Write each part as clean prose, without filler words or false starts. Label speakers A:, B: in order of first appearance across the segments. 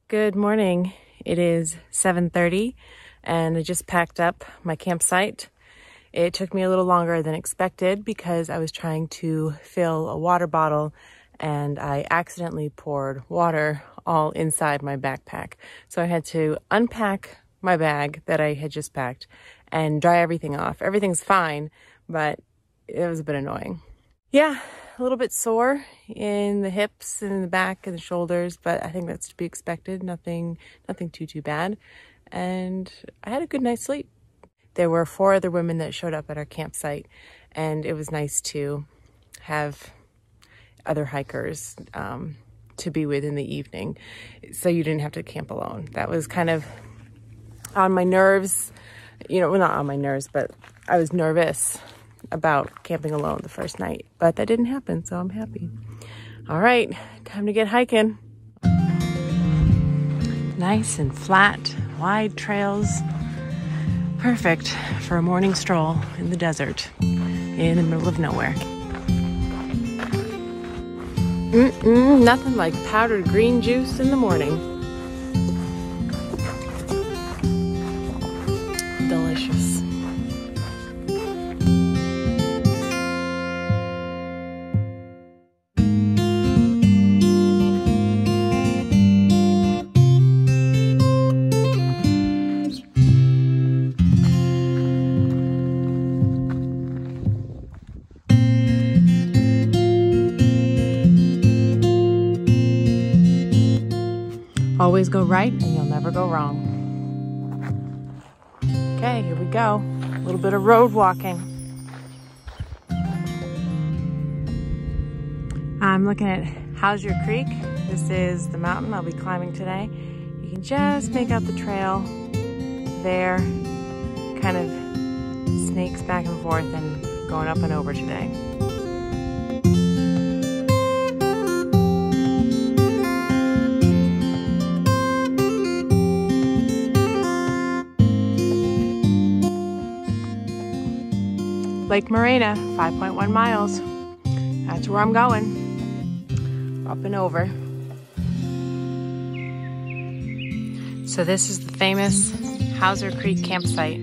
A: Good morning. It is 7:30 and I just packed up my campsite. It took me a little longer than expected because I was trying to fill a water bottle and I accidentally poured water all inside my backpack. So I had to unpack my bag that I had just packed and dry everything off. Everything's fine, but it was a bit annoying. Yeah, a little bit sore in the hips and in the back and the shoulders, but I think that's to be expected. Nothing too bad. And I had a good night's sleep. There were 4 other women that showed up at our campsite, and it was nice to have other hikers to be with in the evening, so you didn't have to camp alone. That was kind of on my nerves, well, not on my nerves, but I was nervous about camping alone the first night, but that didn't happen, so I'm happy. All right, time to get hiking. Nice and flat, wide trails. Perfect for a morning stroll in the desert in the middle of nowhere. Nothing like powdered green juice in the morning. Delicious. Always go right and you'll never go wrong. Okay, here we go. A little bit of road walking. I'm looking at Hauser Creek. This is the mountain I'll be climbing today. You can just make out the trail there. Kind of snakes back and forth and going up and over today. Lake Morena, 5.1 miles. That's where I'm going. Up and over. So this is the famous Hauser Creek campsite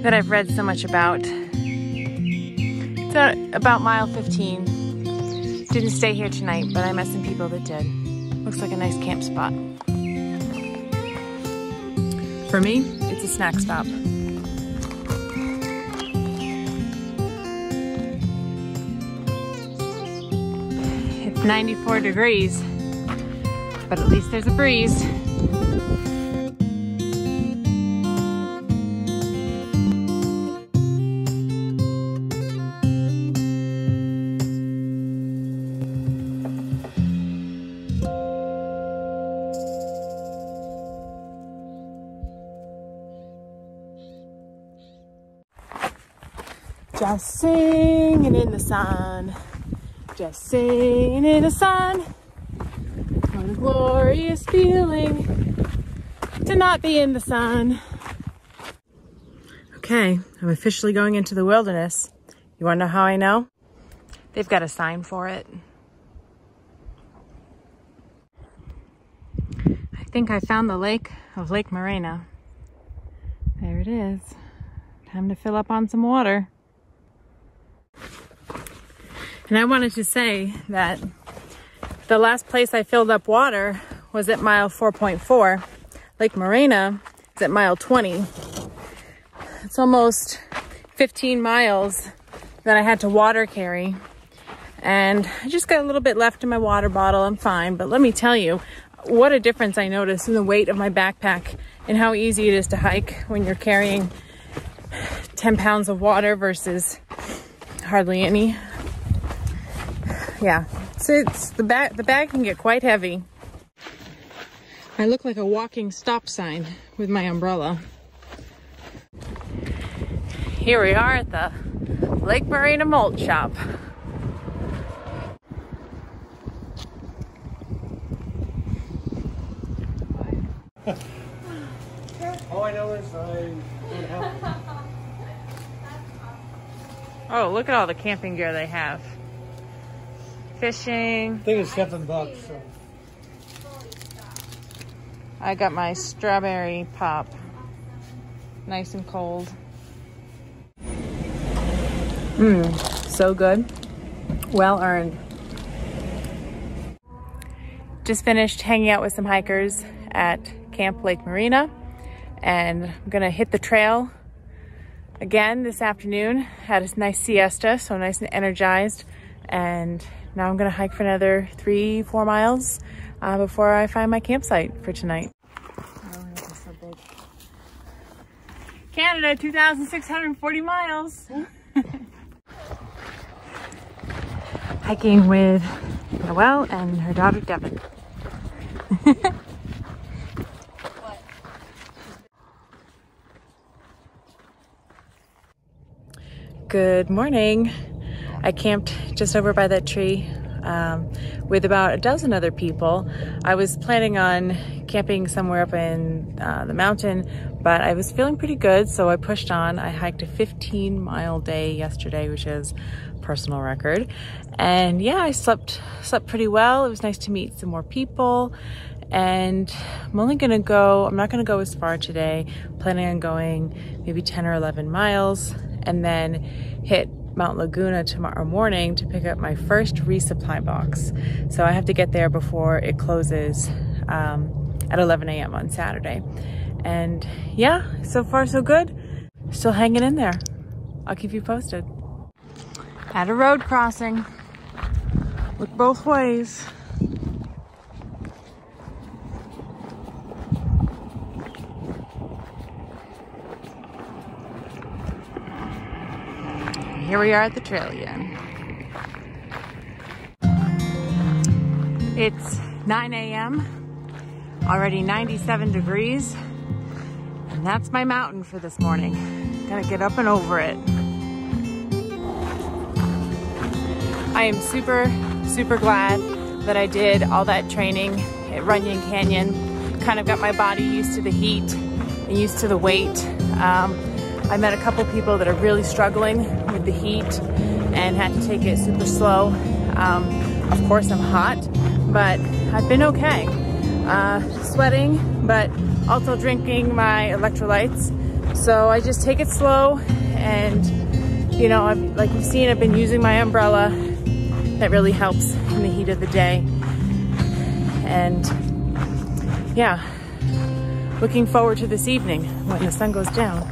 A: that I've read so much about. It's at about mile 15. Didn't stay here tonight, but I met some people that did. Looks like a nice camp spot. For me, it's a snack stop. It's 94 degrees, but at least there's a breeze. Just singing in the sun. Just singing in the sun. What a glorious feeling to not be in the sun. Okay, I'm officially going into the wilderness. You wanna know how I know? They've got a sign for it. I think I found the lake of Lake Morena. There it is. Time to fill up on some water. And I wanted to say that the last place I filled up water was at mile 4.4. Lake Morena is at mile 20. It's almost 15 miles that I had to water carry. And I just got a little bit left in my water bottle. I'm fine. But let me tell you, what a difference I noticed in the weight of my backpack and how easy it is to hike when you're carrying 10 pounds of water versus hardly any. Yeah, so the bag can get quite heavy. I look like a walking stop sign with my umbrella. Here we are at the Lake Morena Malt Shop.
B: All I know is I don't have.
A: Oh, look at all the camping gear they have. Fishing.
B: I think it's $7. So.
A: I got my strawberry pop. Nice and cold. So good. Well earned. Just finished hanging out with some hikers at Camp Lake Marina, and I'm gonna hit the trail again this afternoon. Had a nice siesta, so nice and energized, and now I'm gonna hike for another 3-4 miles before I find my campsite for tonight. Oh, this is so big. Canada, 2,640 miles. Hiking with Noelle and her daughter Devin. Good morning. I camped just over by that tree with about a dozen other people. I was planning on camping somewhere up in the mountain, but I was feeling pretty good, so I pushed on. I hiked a 15-mile day yesterday, which is personal record. And yeah, I slept pretty well. It was nice to meet some more people. And I'm not gonna go as far today. Planning on going maybe 10 or 11 miles and then hit Mount Laguna tomorrow morning to pick up my first resupply box. So I have to get there before it closes at 11 a.m. on Saturday. And yeah, so far so good. Still hanging in there. I'll keep you posted. At a road crossing. Look both ways. Here we are at the trail again. It's 9 a.m. already 97 degrees, and that's my mountain for this morning. Gotta get up and over it. I am super glad that I did all that training at Runyon Canyon. Kind of got my body used to the heat and used to the weight. I met a couple people that are really struggling with the heat and had to take it super slow. Of course I'm hot, but I've been okay. Sweating, but also drinking my electrolytes. So I just take it slow, and you know, like you've seen, I've been using my umbrella. That really helps in the heat of the day. And yeah, looking forward to this evening when the sun goes down.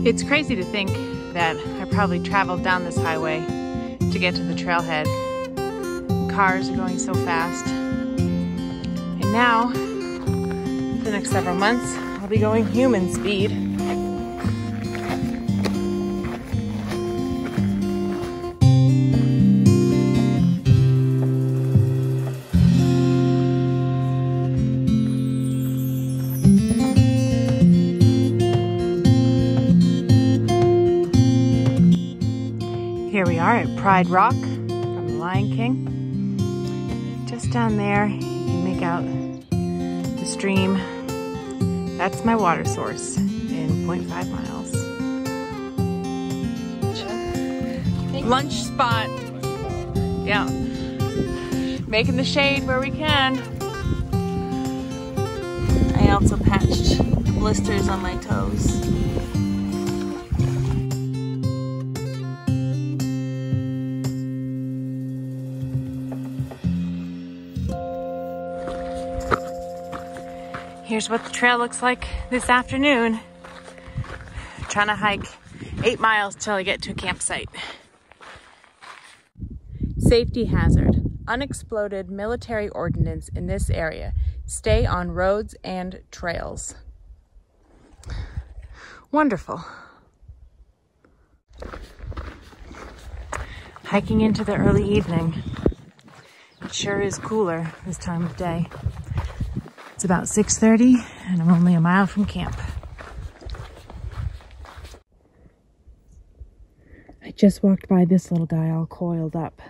A: It's crazy to think that I probably traveled down this highway to get to the trailhead. Cars are going so fast. And now, for the next several months, I'll be going human speed. Here we are at Pride Rock from The Lion King. Just down there, you can make out the stream. That's my water source in 0.5 miles. Lunch spot. Yeah. Making the shade where we can. I also patched blisters on my toes. Here's what the trail looks like this afternoon. Trying to hike 8 miles till I get to a campsite. Safety hazard. Unexploded military ordnance in this area. Stay on roads and trails. Wonderful. Hiking into the early evening. It sure is cooler this time of day. It's about 6:30 and I'm only a mile from camp. I just walked by this little guy all coiled up.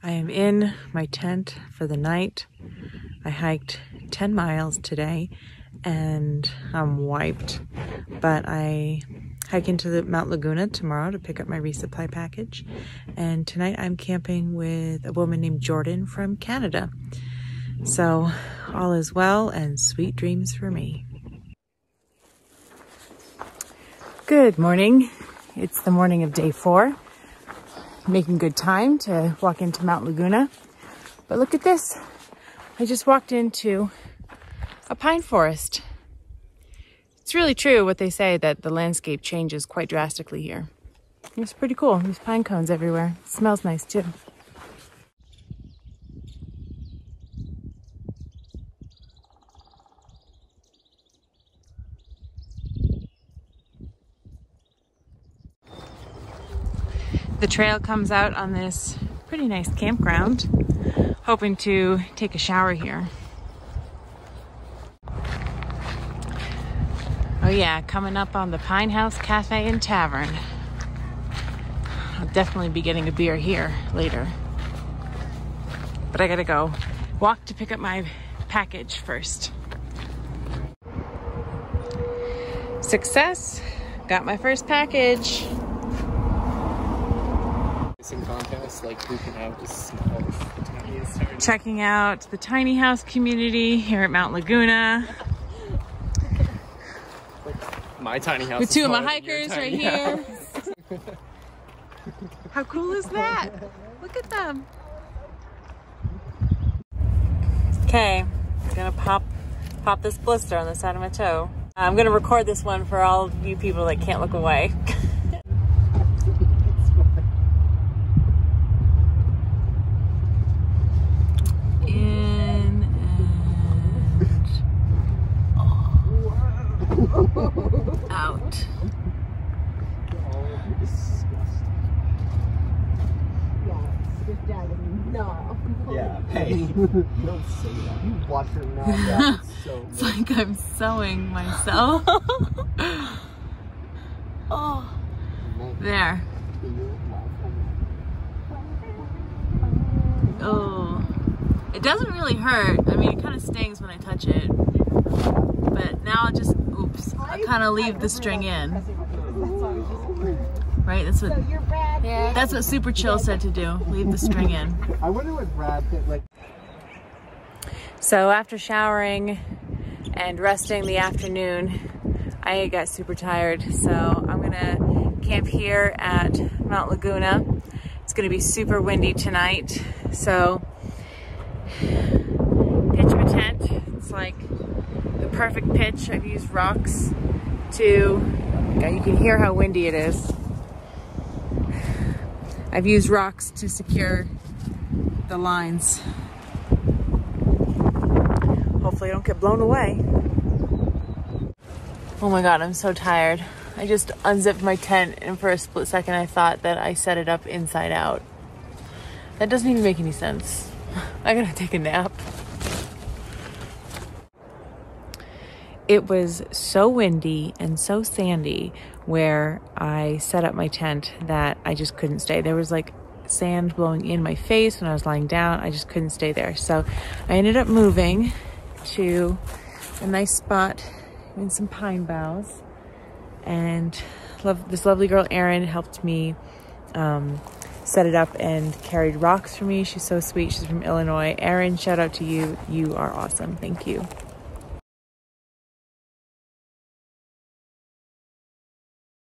A: I am in my tent for the night. I hiked 10 miles today and I'm wiped, but I hike into the Mount Laguna tomorrow to pick up my resupply package. And tonight I'm camping with a woman named Jordan from Canada. So all is well and sweet dreams for me. Good morning. It's the morning of day 4. Making good time to walk into Mount Laguna. But look at this. I just walked into a pine forest. It's really true what they say, that the landscape changes quite drastically here. It's pretty cool. There's pine cones everywhere. It smells nice too. The trail comes out on this pretty nice campground. Hoping to take a shower here. Oh yeah, coming up on the Pine House Cafe and Tavern. I'll definitely be getting a beer here later. But I gotta go walk to pick up my package first. Success! Got my first package.
B: Contest, like who can have the smallest, the tiniest house.
A: Checking out the tiny house community here at Mount Laguna.
B: My tiny house.
A: With 2 of my hikers right here. How cool is that? Look at them. Okay, I'm gonna pop this blister on the side of my toe. I'm gonna record this one for all of you people that can't look away. Out.
B: Yeah, hey, don't say that. You watch her mouth. So
A: it's like I'm sewing myself. Oh, there. Oh, it doesn't really hurt. I mean, it kind of stings when I touch it. But now I'll just, oops, I kind of leave the string in. Right, that's what Super Chill said to do, leave the string in.
B: I wonder what Brad did, like.
A: So after showering and resting the afternoon, I got super tired. So I'm gonna camp here at Mount Laguna. It's gonna be super windy tonight. So pitch my tent. It's like the perfect pitch. I've used rocks to, you can hear how windy it is. I've used rocks to secure the lines. Hopefully I don't get blown away. Oh my God, I'm so tired. I just unzipped my tent and for a split second I thought that I set it up inside out. That doesn't even make any sense. I gotta take a nap. It was so windy and so sandy where I set up my tent that I just couldn't stay. There was like sand blowing in my face when I was lying down. I just couldn't stay there. So I ended up moving to a nice spot in some pine boughs. And this lovely girl, Erin, helped me set it up and carried rocks for me. She's so sweet. She's from Illinois. Erin, shout out to you. You are awesome. Thank you.